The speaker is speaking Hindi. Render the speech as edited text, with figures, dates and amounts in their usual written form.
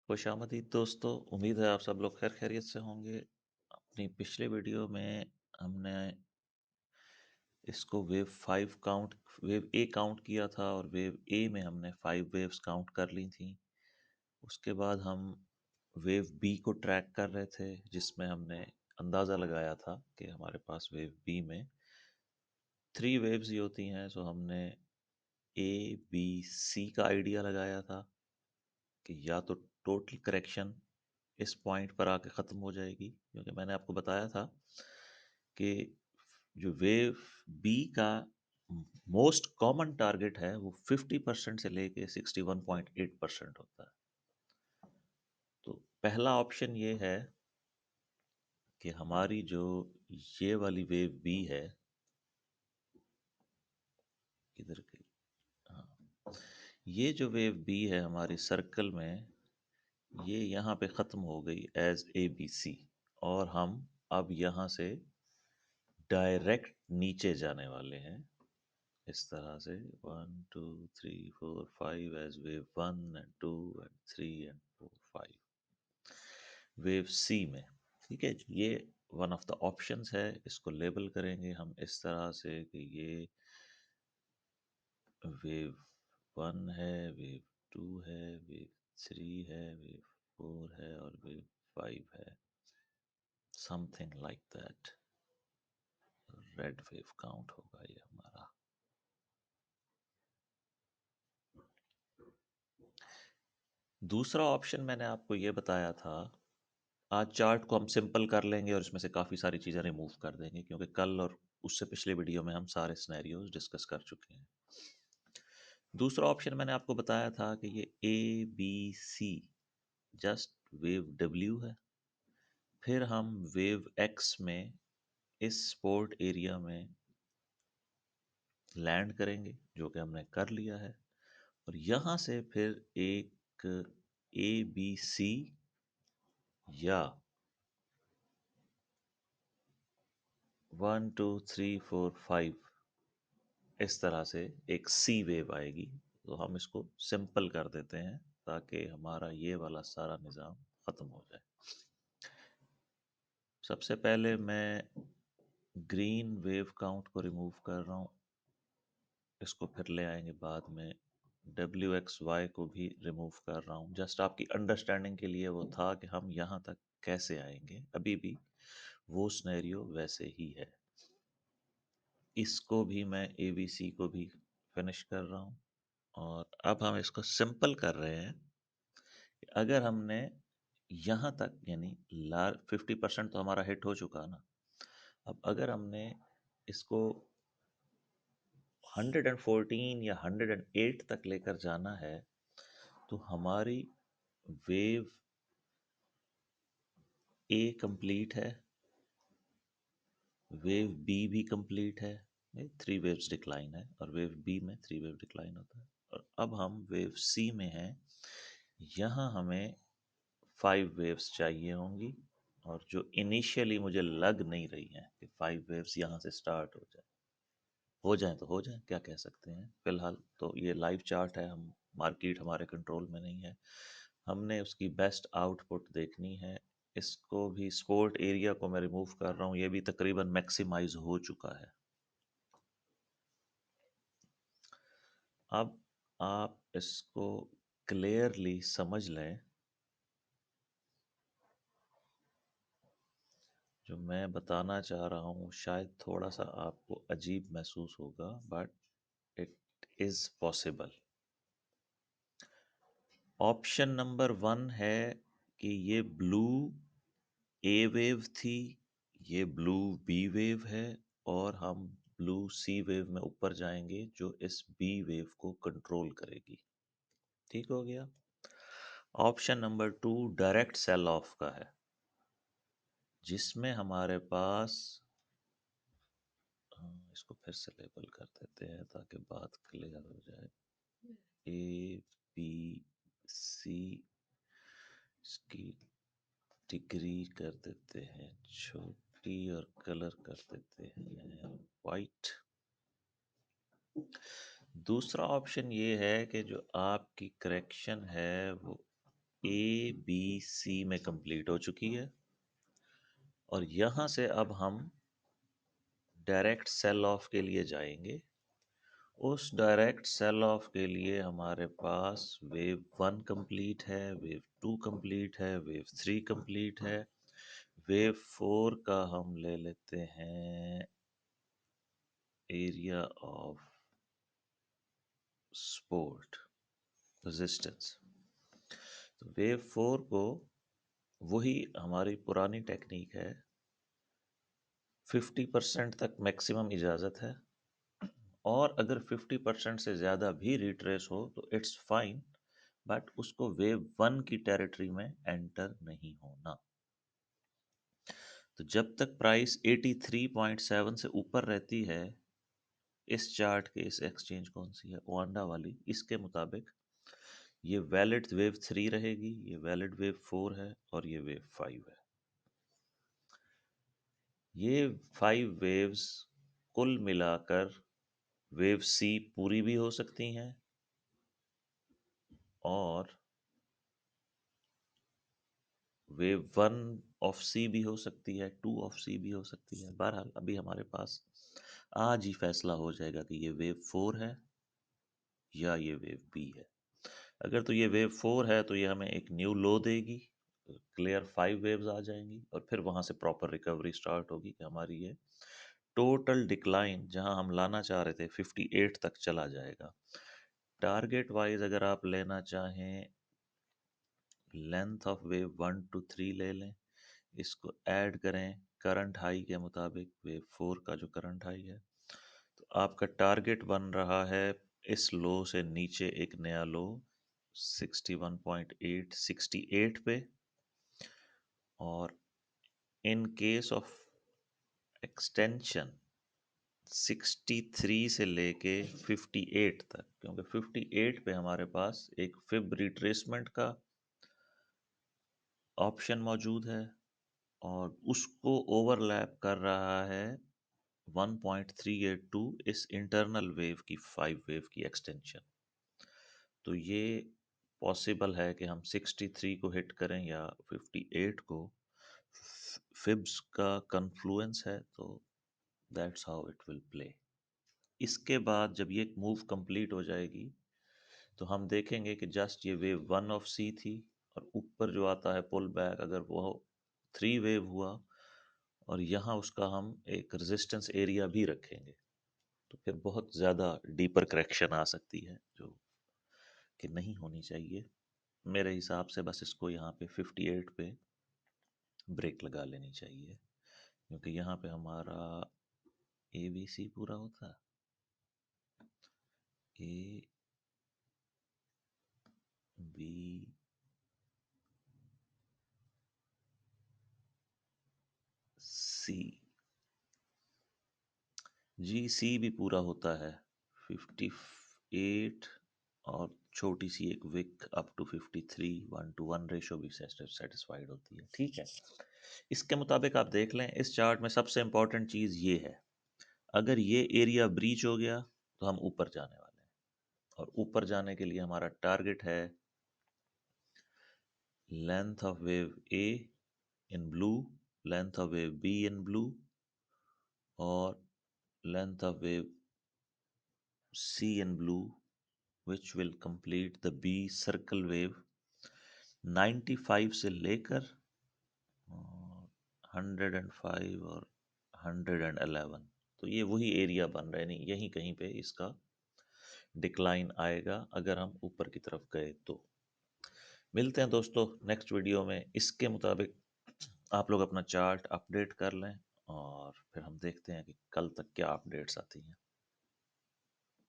खुशामदीद दोस्तों, उम्मीद है आप सब लोग खैर खैरियत से होंगे। अपनी पिछले वीडियो में हमने इसको वेव 5 काउंट वेव ए काउंट किया था और वेव ए में हमने 5 वेव्स काउंट कर ली थी। उसके बाद हम वेव बी को ट्रैक कर रहे थे, जिसमें हमने अंदाज़ा लगाया था कि हमारे पास वेव बी में 3 वेव्स ही होती हैं। सो हमने ए बी सी का आइडिया लगाया था कि या तो टोटल करेक्शन इस पॉइंट पर आके ख़त्म हो जाएगी, क्योंकि मैंने आपको बताया था कि जो वेव बी का मोस्ट कॉमन टारगेट है वो 50% से लेके 61.8% होता है। तो पहला ऑप्शन ये है कि हमारी जो ये वाली वेव बी है, किधर गई? हाँ, ये जो वेव बी है हमारी सर्कल में, ये यहाँ पे ख़त्म हो गई एज ए बी सी, और हम अब यहाँ से डायरेक्ट नीचे जाने वाले हैं इस तरह से 1 2 3 4 5 as wave 1 and 2 and 3 and 4 5 wave C में। ठीक है जी, ये वन ऑफ द ऑप्शंस है। इसको लेबल करेंगे हम इस तरह से कि ये वेव 1 है, वेव 2 है, वेव 3 है, वेव 4 है और वेव 5 है, something like that. Red wave count होगा ये हमारा। दूसरा ऑप्शन मैंने आपको ये बताया था, आज चार्ट को हम सिंपल कर लेंगे और इसमें से काफ़ी सारी चीज़ें रिमूव कर देंगे, क्योंकि कल और उससे पिछले वीडियो में हम सारे सिनेरियोज डिस्कस कर चुके हैं। दूसरा ऑप्शन मैंने आपको बताया था कि ये A B C just wave W है। फिर हम वेव एक्स में इस स्पोर्ट एरिया में लैंड करेंगे, जो कि हमने कर लिया है, और यहाँ से फिर एक ए बी सी या 1 2 3 4 5 इस तरह से एक सी वेव आएगी। तो हम इसको सिंपल कर देते हैं ताकि हमारा ये वाला सारा निज़ाम ख़त्म हो जाए। सबसे पहले मैं ग्रीन वेव काउंट को रिमूव कर रहा हूँ, इसको फिर ले आएंगे बाद में। डब्ल्यू एक्स वाई को भी रिमूव कर रहा हूँ, जस्ट आपकी अंडरस्टैंडिंग के लिए वो था कि हम यहाँ तक कैसे आएंगे। अभी भी वो सिनेरियो वैसे ही है। इसको भी मैं ए बी सी को भी फिनिश कर रहा हूँ, और अब हम इसको सिंपल कर रहे हैं। अगर हमने यहाँ तक यानी लार 50% तो हमारा हिट हो चुका ना, अब अगर हमने इसको 114 या 108 तक लेकर जाना है, तो हमारी वेव ए कंप्लीट है, वेव बी भी कंप्लीट है, 3 वेव्स डिक्लाइन है, और वेव बी में 3 वेव डिक्लाइन होता है। और अब हम वेव सी में हैं, यहाँ हमें 5 वेव्स चाहिए होंगी, और जो इनिशियली मुझे लग नहीं रही हैं कि 5 वेव्स यहाँ से स्टार्ट हो जाएं तो हो जाएं, क्या कह सकते हैं। फिलहाल तो ये लाइव चार्ट है, हम मार्केट हमारे कंट्रोल में नहीं है, हमने उसकी बेस्ट आउटपुट देखनी है। इसको भी स्पोर्ट एरिया को मैं रिमूव कर रहा हूँ, ये भी तकरीबन मैक्सिमाइज हो चुका है। अब आप इसको क्लियरली समझ लें, जो मैं बताना चाह रहा हूँ शायद थोड़ा सा आपको अजीब महसूस होगा, but it is possible. Option number 1 है कि ये ब्लू ए वेव थी, ये ब्लू बी वेव है, और हम ब्लू सी वेव में ऊपर जाएंगे जो इस बी वेव को कंट्रोल करेगी। ठीक हो गया। Option number 2 direct sale of का है, जिसमें हमारे पास इसको फिर से लेबल कर देते हैं ताकि बात क्लियर हो जाए। ए बी सी, इसकी डिग्री कर देते हैं छोटी और कलर कर देते हैं वाइट। दूसरा ऑप्शन ये है कि जो आपकी करेक्शन है वो ए बी सी में कंप्लीट हो चुकी है और यहाँ से अब हम डायरेक्ट सेल ऑफ के लिए जाएंगे। उस डायरेक्ट सेल ऑफ के लिए हमारे पास वेव 1 कंप्लीट है, वेव 2 कंप्लीट है, वेव 3 कंप्लीट है। वेव 4 का हम ले लेते हैं एरिया ऑफ सपोर्ट रेजिस्टेंस। तो वेव 4 को वही हमारी पुरानी टेक्निक है, 50% तक मैक्सिमम इजाज़त है और अगर 50% से ज़्यादा भी रिट्रेस हो तो इट्स फाइन, बट उसको वेव 1 की टेरिटरी में एंटर नहीं होना। तो जब तक प्राइस 83.7 से ऊपर रहती है, इस चार्ट के इस एक्सचेंज कौन सी है, ओआंडा वाली, इसके मुताबिक ये वैलिड वेव 3 रहेगी, ये वैलिड वेव 4 है और ये वेव 5 है। ये 5 वेव्स कुल मिलाकर वेव सी पूरी भी हो सकती हैं और वेव 1 ऑफ सी भी हो सकती है, 2 ऑफ सी भी हो सकती है। बहरहाल अभी हमारे पास आज ही फैसला हो जाएगा कि ये वेव 4 है या ये वेव बी है। अगर तो ये वेव 4 है तो ये हमें एक न्यू लो देगी, क्लियर 5 वेव्स आ जाएंगी और फिर वहाँ से प्रॉपर रिकवरी स्टार्ट होगी कि हमारी ये टोटल डिक्लाइन जहाँ हम लाना चाह रहे थे 58 तक चला जाएगा। टारगेट वाइज अगर आप लेना चाहें, लेंथ ऑफ वेव 1 to 3 ले लें, इसको ऐड करें करंट हाई के मुताबिक, वेव 4 का जो करंट हाई है, तो आपका टारगेट बन रहा है इस लो से नीचे एक नया लो 61.8 68 पे, और इन केस ऑफ एक्सटेंशन 63 से लेके 58 तक, क्योंकि 58 पे हमारे पास एक फिब रिट्रेसमेंट का ऑप्शन मौजूद है और उसको ओवरलैप कर रहा है 1.382 इस इंटरनल वेव की 5 वेव की एक्सटेंशन। तो ये पॉसिबल है कि हम 63 को हिट करें या 58 को। फिब्स का कन्फ्लुएंस है, तो that's how it will play. इसके बाद जब ये मूव कंप्लीट हो जाएगी तो हम देखेंगे कि जस्ट ये वेव 1 ऑफ सी थी और ऊपर जो आता है पुल बैक, अगर वो 3 वेव हुआ और यहाँ उसका हम एक रेजिस्टेंस एरिया भी रखेंगे, तो फिर बहुत ज़्यादा डीपर करेक्शन आ सकती है जो कि नहीं होनी चाहिए। मेरे हिसाब से बस इसको यहाँ पे 58 पे ब्रेक लगा लेनी चाहिए, क्योंकि यहाँ पे हमारा ए बी सी पूरा होता है, ए बी सी, जी सी भी पूरा होता है 58 और छोटी सी एक विक अप टू 53, 1:1 रेशो भी सेटिस्फाइड होती है। ठीक है, इसके मुताबिक आप देख लें इस चार्ट में सबसे इम्पोर्टेंट चीज़ ये है, अगर ये एरिया ब्रीच हो गया तो हम ऊपर जाने वाले हैं और ऊपर जाने के लिए हमारा टारगेट है length of wave A in blue, length of wave B in blue और length of wave C in blue, which will complete the B circle wave 95 से लेकर 105 और 111। तो ये वही एरिया बन रहा है, नहीं यहीं कहीं पे इसका डिक्लाइन आएगा अगर हम ऊपर की तरफ गए तो। मिलते हैं दोस्तों नेक्स्ट वीडियो में, इसके मुताबिक आप लोग अपना चार्ट अपडेट कर लें और फिर हम देखते हैं कि कल तक क्या अपडेट्स आती हैं।